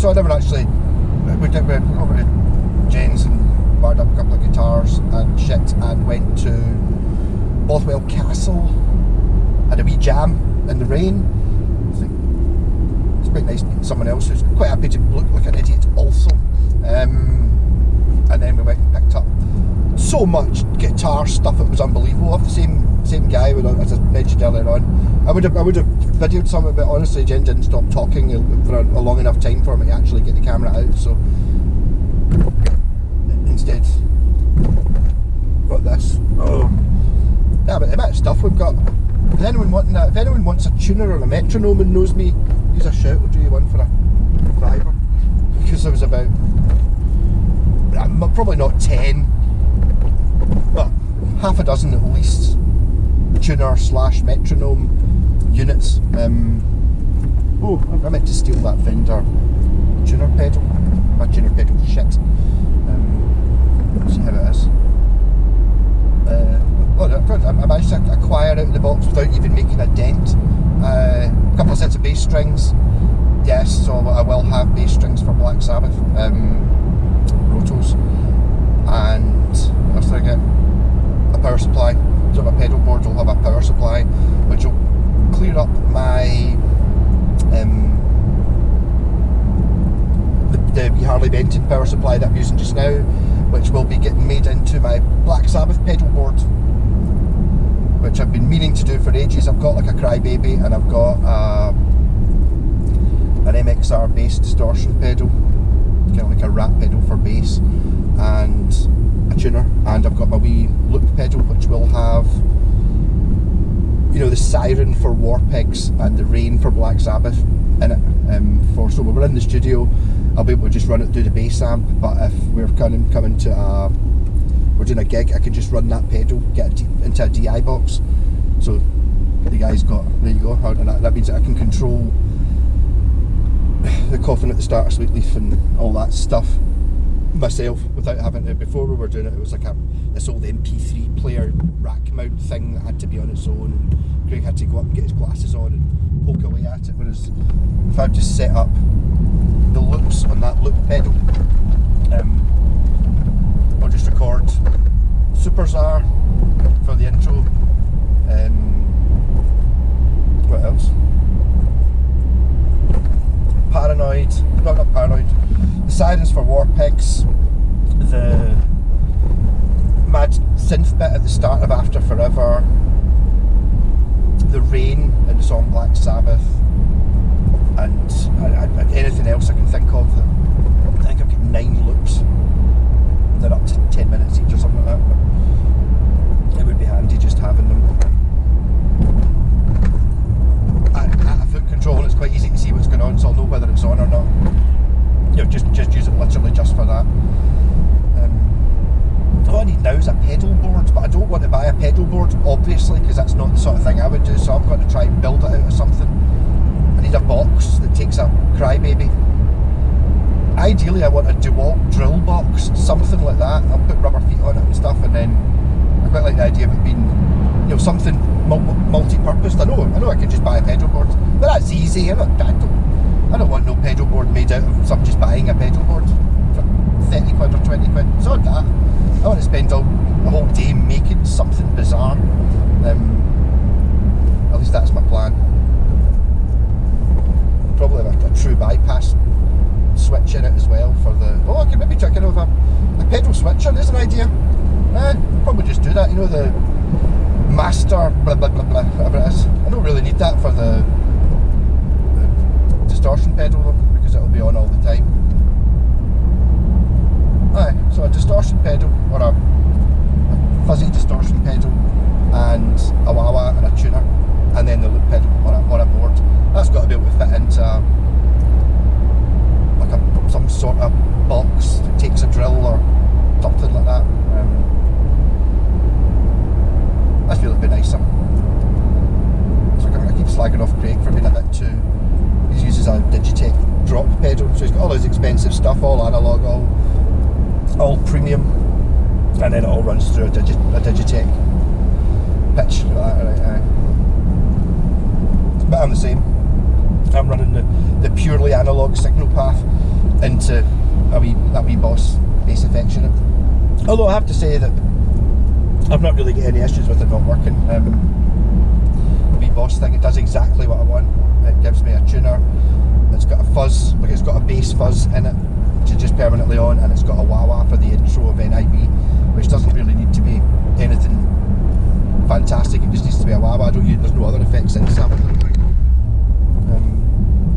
so I never actually. We went over to Jen's and wired up a couple of guitars and shit, and went to Bothwell Castle. Had a wee jam in the rain. It's quite nice meeting someone else who's quite happy to look like an idiot also. And then we went and picked up so much guitar stuff, it was unbelievable. Off the same guy, as I mentioned earlier on. I would have videoed some of it, but honestly Jen didn't stop talking for a long enough time for me to actually get the camera out, so instead got this. Yeah, but the amount of stuff we've got. If anyone wants a tuner or a metronome and knows me, use a shout, we'll do you one for a $5. Because there was about, probably not 10, but half a dozen at least tuner / metronome units. I meant to steal that Fender tuner pedal. My tuner pedal shit. See how it is. I managed to acquire out of the box without even making a dent. A couple of sets of bass strings. Yes, so I will have bass strings for Black Sabbath, Rotos, and after I get a power supply, so my pedal board will have a power supply, which will clear up my the Harley Benton power supply that I'm using just now, which will be getting made into my Black Sabbath pedal board, which I've been meaning to do for ages. I've got like a Crybaby, and I've got an MXR bass distortion pedal, kind of like a rat pedal for bass, and a tuner, and I've got my wee loop pedal which will have, you know, the siren for Warpigs and the rain for Black Sabbath in it. So when we're in the studio, I'll be able to just run it through the bass amp, but if we're coming to we're doing a gig, I can just run that pedal, get it into a DI box. So the guy's got, there you go, and that means that I can control the coughing at the start of Sweet Leaf and all that stuff myself without having to. Before we were doing it, it was like this old MP3 player rack mount thing that had to be on its own, and Craig had to go up and get his glasses on and poke away at it, whereas if I've just set up the loops on that loop pedal, I'll just record Super Czar for the intro, what else? Paranoid, not Paranoid, the sirens for Warpigs, the mad synth bit at the start of After Forever, the rain in the song Black Sabbath, and anything else I can think of. I think I've got 9 loops. They're up to 10 minutes each or something like that, but it would be handy just having them at a foot control, and it's quite easy to see what's going on, so I'll know whether it's on or not. You know, just use it literally just for that. All I need now is a pedal board, but I don't want to buy a pedal board, obviously, because that's not the sort of thing I would do, so I'm going to try and build it out of something. I need a box that takes a Crybaby. Ideally I want a DeWalt drill box, something like that. I'll put rubber feet on it and stuff, and then I quite like the idea of it being, you know, something multi-purpose. I know I can just buy a pedal board, but that's easy. I don't want no pedal board made out of some just buying a pedal board for 30 quid or 20 quid. It's not that. I want to spend a whole day making something bizarre. At least that's my plan. Probably have a true bypass switch in it as well for the. Oh, I could maybe check it over a pedal switcher. There's an idea. Probably just do that. You know, the master blah blah blah blah, whatever it is. I don't really need that for the distortion pedal though, because it'll be on all the time. So a distortion pedal, or a fuzzy distortion pedal, and a wah-wah and a tuner, and then the loop pedal on a board. That's got to be able to fit into like some sort of box that takes a drill or something like that. I feel it'd be nicer. So I keep slagging off Craig for being a bit too. He uses a Digitech drop pedal, so he's got all his expensive stuff, all analog, all premium, and then it all runs through a Digitech pitch. But I'm the same. I'm running the purely analog signal path into that wee Boss Bass Affectionate. Although I have to say that I've not really got any issues with it not working. The wee Boss thing, it does exactly what I want. It gives me a tuner. It's got a fuzz, like it's got a bass fuzz in it, which is just permanently on, and it's got a wah-wah for the intro of NIB, which doesn't really need to be anything fantastic. It just needs to be a wah-wah. There's no other effects in it.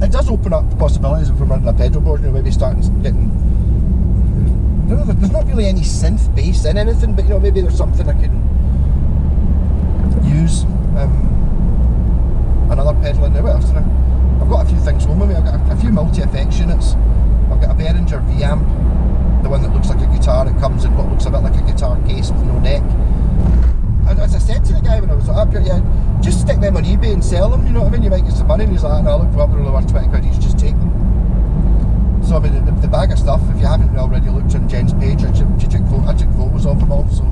It does open up possibilities if I'm running a pedal board, maybe starting getting. I don't know, there's not really any synth bass in anything, but maybe there's something I can use. Another pedal in there. What else? I've got a few things home with me. I've got a few multi-affectionates. I've got a Behringer V-amp, the one that looks like a guitar. It comes in what looks a bit like a guitar case with no neck. As I said to the guy when I was up here, yeah, just stick them on eBay and sell them, you know what I mean? You might get some money. And he's like, no, look, probably only worth 20 quid each, just take them. So I mean, the bag of stuff, if you haven't already looked on Jen's page, I took photos of them all, so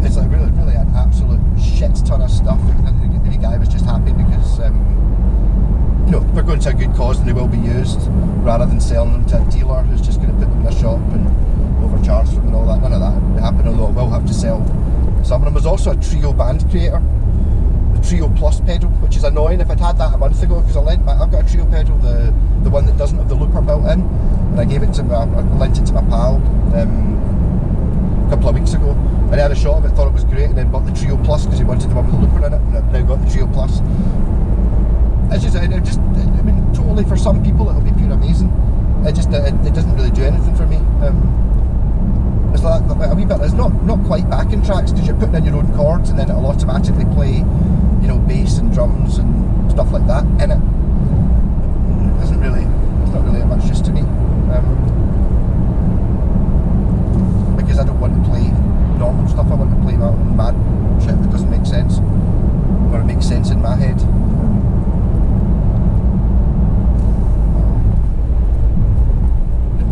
it's like really an absolute shit ton of stuff. And the guy was just happy because, they're going to a good cause and they will be used, rather than selling them to a dealer who's just going to put them in a shop and overcharge them and all that. None of that will happen, although I will have to sell some of them. There's also a Trio band creator, the Trio Plus pedal, which is annoying. If I'd had that a month ago, because I've got a Trio pedal, the one that doesn't have the looper built in, and I lent it to my pal a couple of weeks ago, and he had a shot of it, thought it was great, and then bought the Trio Plus because he wanted the one with the looper in it, and I've now got the Trio Plus. I mean, totally for some people it'll be pure amazing. It doesn't really do anything for me. It's like a wee bit. It's not quite backing tracks because you're putting in your own chords and then it'll automatically play, bass and drums and stuff like that in it. It's not really a much use to me. Because I don't want to play normal stuff. I want to play my own mad shit that doesn't make sense, or it makes sense in my head.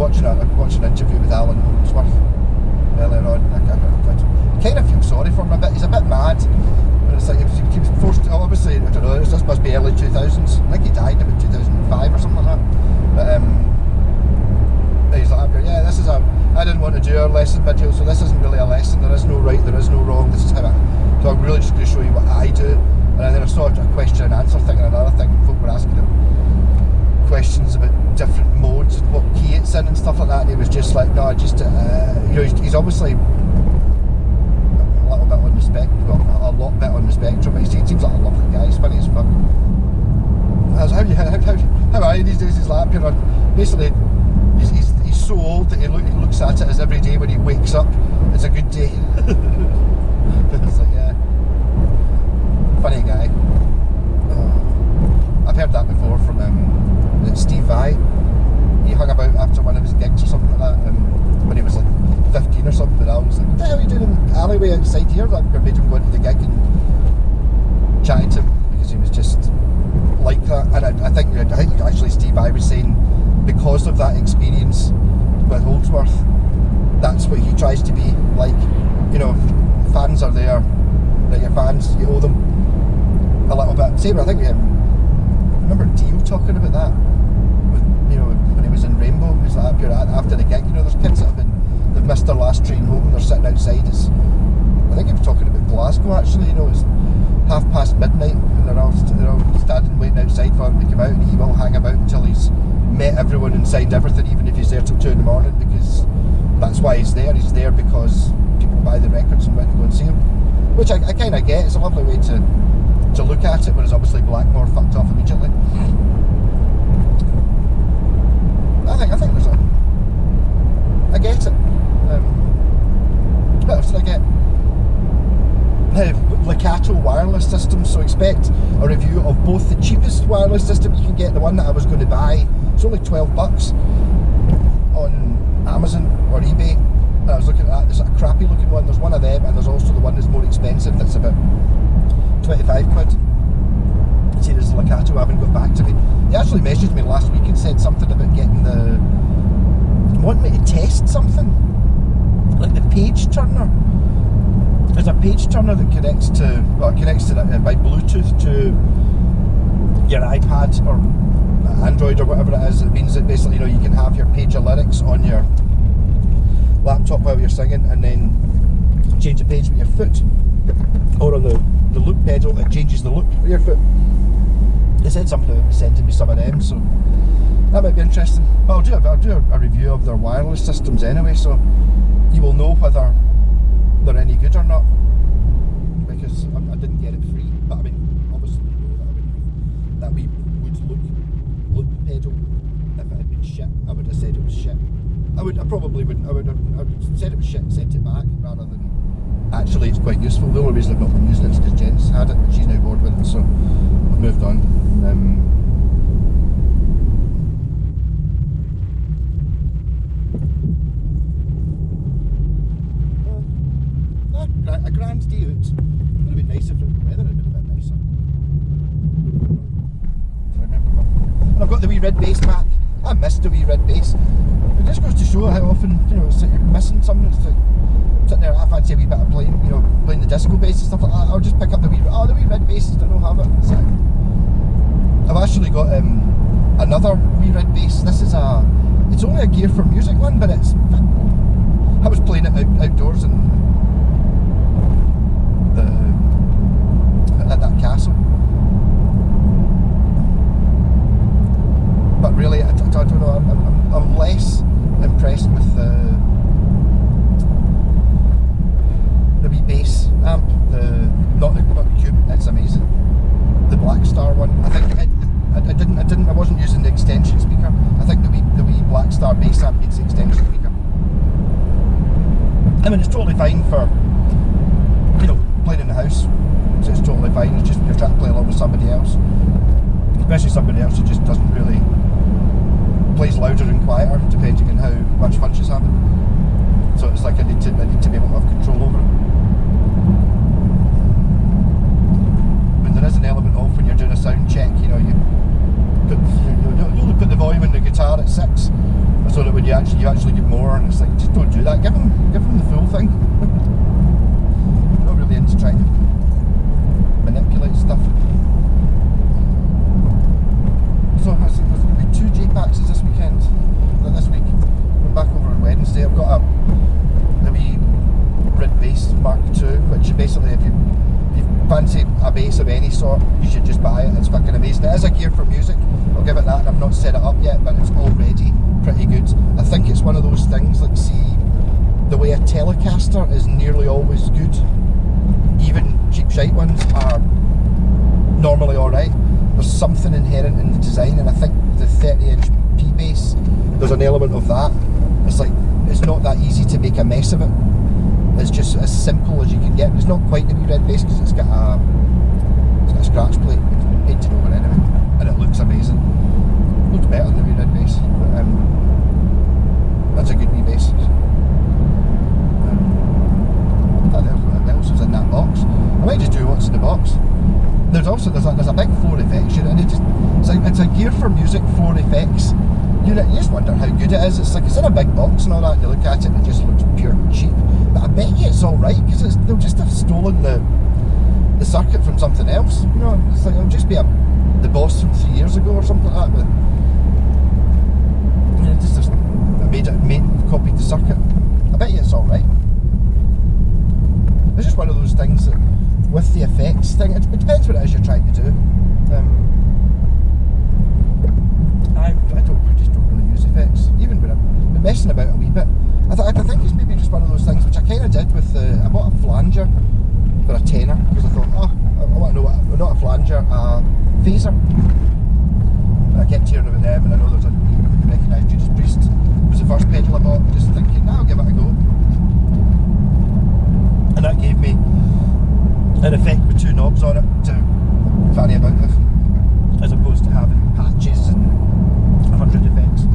Watching an interview with Alan Holdsworth earlier on, I kind of feel sorry for him a bit. He's a bit mad, but it's like he was forced to, obviously, I don't know, this must be early 2000s. I think he died in about 2005 or something like that. But he's like, yeah, I didn't want to do a lesson video, so this isn't really a lesson. There is no right, there is no wrong. This is how so I'm really just going to show you what I do. And then I saw a question and answer thing and another thing. Folk were asking him questions about different modes and what key it's in and stuff like that, and he was just like, no, he's obviously a little bit on the spectrum, well, a lot bit on the spectrum. He seems like a lovely guy. He's funny as fuck. How are you these days? He's like, basically he's so old that he looks at it as every day when he wakes up it's a good day. It's like, yeah, funny guy. I've heard that before from Steve Vai. He hung about after one of his gigs or something like that, when he was like 15 or something, and I was like, what the hell are you doing in the alleyway outside here? Like, I made him go into the gig and chatting to him because he was just like that. And I think actually Steve Vai was saying because of that experience with Holdsworth, that's what he tries to be like. Fans are there, they're your fans, you owe them a little bit. Same, I think remember Dio talking about that when he was in Rainbow. He's like, after the gig, there's kids that they've missed their last train home and they're sitting outside. I think he was talking about Glasgow actually. It's midnight and they're all standing waiting outside for him to come out, and he will hang about until he's met everyone and signed everything, even if he's there till 2 in the morning, because that's why he's there. He's there because people buy the records and want to go and see him, which I kind of get. It's a lovely way to look at it, whereas obviously Blackmore fucked off immediately. I think there's I get it. What else did I get? Lakato wireless systems, so expect a review of both the cheapest wireless system you can get, the one that I was going to buy. It's only $12 on Amazon or eBay. I was looking at that. There's a crappy looking one. There's one of them, and there's also the one that's more expensive that's about 25 quid. See, there's Lakato, haven't got back to me. He actually messaged me last week and said something about getting wanting me to test something, like the page turner. There's a page turner that connects to by Bluetooth to your iPad or Android or whatever it is. It means that basically, you can have your page of lyrics on your laptop while you're singing, and then change the page with your foot, or on the loop pedal it changes the loop with your foot. They said something about sending me some of them, so that might be interesting. But I'll do a review of their wireless systems anyway, so you will know whether they're any good or not, because I didn't get it free. But I mean, obviously you know that we would loop pedal, if it had been shit, I would have said it was shit. I probably wouldn't. I would have said it was shit and sent it back, rather than actually it's quite useful. The only reason I've not been using it is because Jen's had it and she's now bored with it, so I've moved on. A grand day out. It would have been nicer if the weather had been a bit nicer. I remember. And I've got the wee red bass back. I missed the wee red bass. It just goes to show how often, it's like you're missing something. It's like sitting there, I fancy a wee bit of playing, playing the disco bass and stuff like that. I'll just pick up the wee red basses. I don't have it. It's like, I've actually got another wee red bass. This is it's only a Gear for Music one, but I was playing it outdoors and at that castle. But really, I don't know. I'm less impressed with the wee bass amp. Not the Cube. It's amazing. The Blackstar one. I think I wasn't using the extension speaker. I think the wee Blackstar bass amp needs the extension speaker. I mean, it's totally fine for playing in the house. So it's totally fine. It's just you're trying to play along with somebody else, especially somebody else who just doesn't really plays louder and quieter depending on how much fun she's having. So it's like I need to be able to have control over it. When there is an element of when you're doing a sound check, you'll put the volume in the guitar at 6, so that when you actually get more, and it's like just don't do that. Give them the full thing. I'm not really into trying to manipulate stuff. So there's going to be 2 J-Paxes this weekend. This week, I'm back over on Wednesday. I've got the wee Red Bass Mark II, which is basically if you fancy a bass of any sort, you should just buy it. It's fucking amazing. It is a Gear for Music. I'll give it that. I've not set it up yet, but it's already pretty good. I think it's one of those things like, see, the way a Telecaster is nearly always good. Even cheap shite ones are normally alright. There's something inherent in the design, and I think the 30-inch P-Bass, there's an element of that. It's like, it's not that easy to make a mess of it. It's just as simple as you can get. It's not quite the wee red bass because it's got a scratch plate. It's been painted over anyway, and it looks amazing. It looks better than the wee red bass, but that's a good wee bass. What else is in that box? I might just do what's in the box. There's a big 4 effects unit, and it's a Gear for Music 4 effects unit. You just wonder how good it is. It's like it's in a big box and all that, and you look at it and it just looks pure cheap. But I bet you it's all right, because they'll just have stolen the circuit from something else. It's like it'll just be the Boss from 3 years ago or something like that. But just copied the circuit. I bet you it's all right. It's just one of those things that, with the effects thing, it depends what it is you're trying to do. I just don't really use effects, even when I'm messing about a wee bit. I think it's maybe just one of those things which I kind of did with I bought a flanger for a tenner, because I thought, I want to know not a flanger, a phaser. And I kept hearing about them, and I know there's a recognised Judas Priest. It was the first pedal I bought, just thinking, I'll give it a go. And that gave me an effect with 2 knobs on it to vary about with, as opposed to having patches and 100 effects.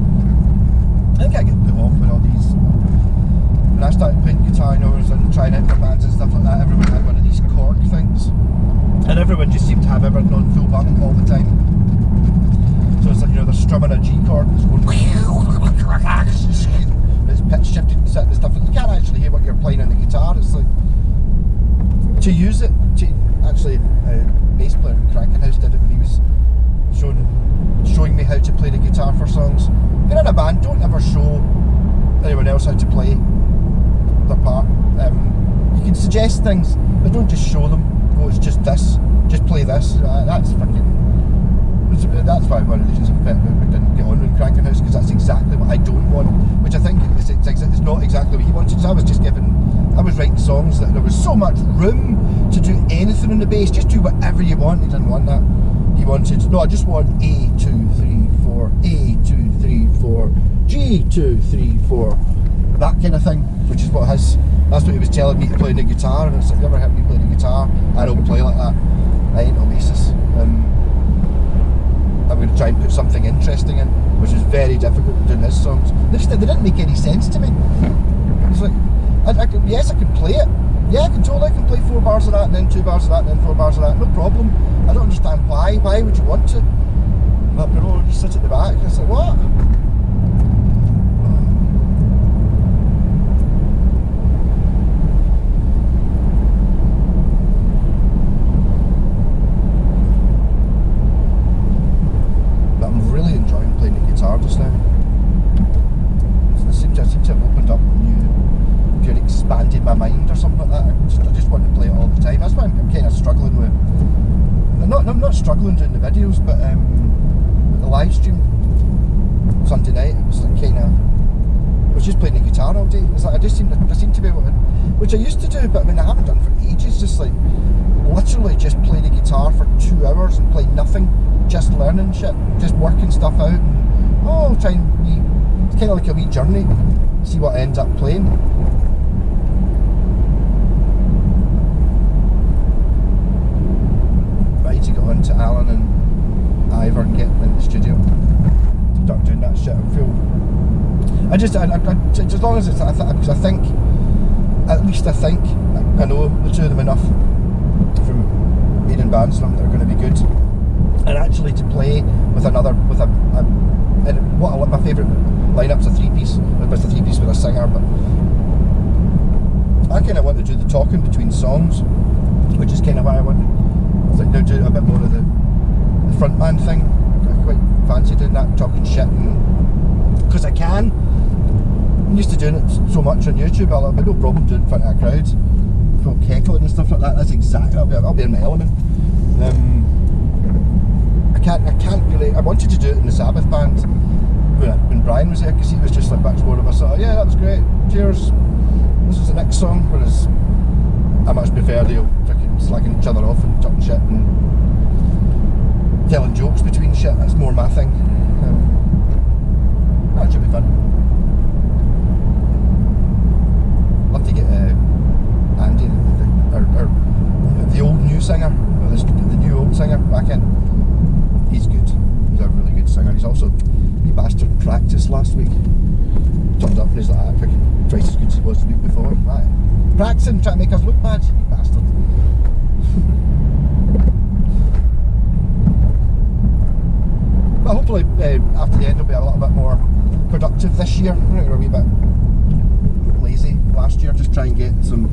I think I get put off with all these. When I started playing guitar and trying out for bands and stuff like that, everyone had one of these Korg things, and everyone just seemed to have everything on full button all the time. So it's like, they're strumming a G chord and it's going and it's pitch shifted and stuff, and you can't actually hear what you're playing on the guitar. It's like, to use it, actually, a bass player in Crankenhouse did it when he was showing me how to play the guitar for songs. If you're in a band, don't ever show anyone else how to play their part. You can suggest things, but don't just show them. Oh, it's just this. Just play this. That's why one of the reasons we didn't get on with Cranking House, because that's exactly what I don't want. Which I think is not exactly what he wanted. So I was writing songs that there was so much room to do anything on the bass. Just do whatever you want. He didn't want that. He wanted, no, I just want A 2 3 4, A 2 3 4, G 2 3 4, that kind of thing. Which is that's what he was telling me to play the guitar. And it's like, if you ever heard me play the guitar, I don't play like that. I ain't Oasis. I'm going to try and put something interesting in, which is very difficult doing his songs. They didn't make any sense to me. It's like, yes, I can play it. Yeah, I can play 4 bars of that, and then 2 bars of that, and then 4 bars of that. No problem. I don't understand why. Why would you want to? But no, just sit at the back. It's like, what? Just now. I seem to have opened up expanded my mind or something like that. I just want to play it all the time. That's why I'm kind of struggling with. I'm not struggling doing the videos, but the live stream Sunday night, it was like kind of. I was just playing the guitar all day. It's like I seem to be able to, which I used to do, but I mean I haven't done for ages. Just like literally just play the guitar for 2 hours and play nothing, just learning shit, just working stuff out. And, try and it's kind of like a wee journey, see what I end up playing. Right, to get on to Alan and Ivor and get them in the studio to start doing that shit. As long as it's, because I think, at least I think, I know the two of them enough from being in bands that are going to be good. And actually to play with my favourite lineup's a 3-piece. It's a 3-piece with a singer, but I kind of want to do the talking between songs, which is kind of why I want to do a bit more of the frontman thing. I quite fancy doing that, talking shit, because I can. I'm used to doing it so much on YouTube. I'll have no problem doing it in front of a crowd, folk heckling and stuff like that. That's exactly. I'll be in my element. I can't really. I wanted to do it in the Sabbath band when Brian was there, because he was just like much more of a sort of, yeah, that was great, cheers, this is the next song. Whereas I much prefer the freaking slagging each other off and talking shit and telling jokes between shit. That's more my thing. That should be fun. Love to get Andy, the old new singer, or the new old singer back in. He's good. He's a really good singer. He's also, he bastard practiced last week. Turned up and he's like, freaking twice as good as he was the week before. Right. Practicing, trying to make us look bad. You bastard. But hopefully after the end will be a little bit more productive this year. I think we're a wee bit lazy last year, just try and get some